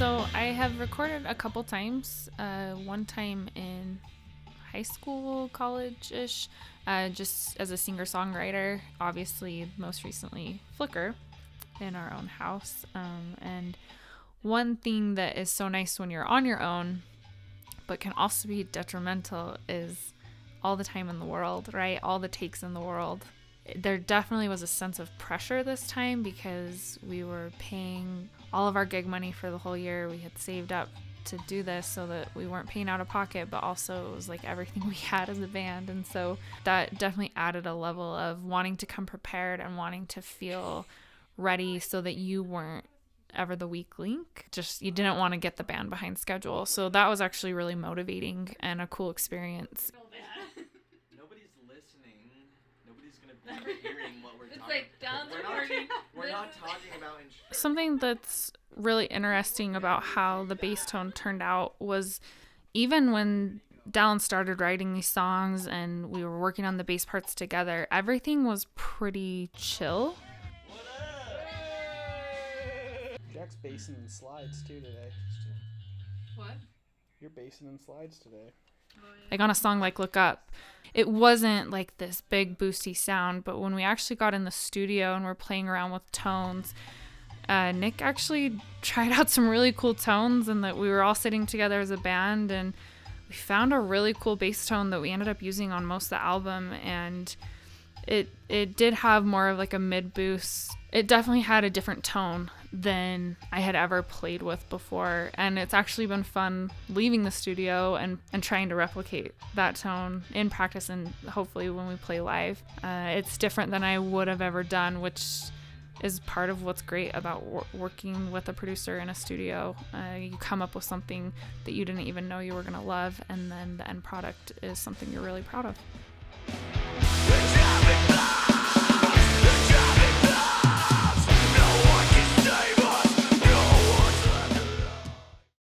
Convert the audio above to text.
So I have recorded a couple times. One time in high school, college-ish, just as a singer-songwriter. Obviously, most recently, Flickr in our own house. And one thing that is so nice when you're on your own, but can also be detrimental, is all the time in the world, right? All the takes in the world. There definitely was a sense of pressure this time because we were paying all of our gig money for the whole year. We had saved up to do this so that we weren't paying out of pocket, but also it was like everything we had as a band. And so that definitely added a level of wanting to come prepared and wanting to feel ready so that you weren't ever the weak link. Just, you didn't want to get the band behind schedule. So that was actually really motivating and a cool experience. Nobody's listening. Nobody's going to be hearing what we're talking about. It's like down the party. We're not talking about insurance. Something that's really interesting about how the bass tone turned out was even when Dallin started writing these songs and we were working on the bass parts together, everything was pretty chill. Jack's bassing in slides too today. What? You're bassing in slides today. Like on a song like Look Up, it wasn't like this big boosty sound, but when we actually got in the studio and we're playing around with tones, Nick actually tried out some really cool tones, and that we were all sitting together as a band and we found a really cool bass tone that we ended up using on most of the album. And it did have more of like a mid boost. It definitely had a different tone than I had ever played with before, and it's actually been fun leaving the studio and trying to replicate that tone in practice and hopefully when we play live. It's different than I would have ever done, which is part of what's great about working with a producer in a studio. You come up with something that you didn't even know you were going to love, and then the end product is something you're really proud of.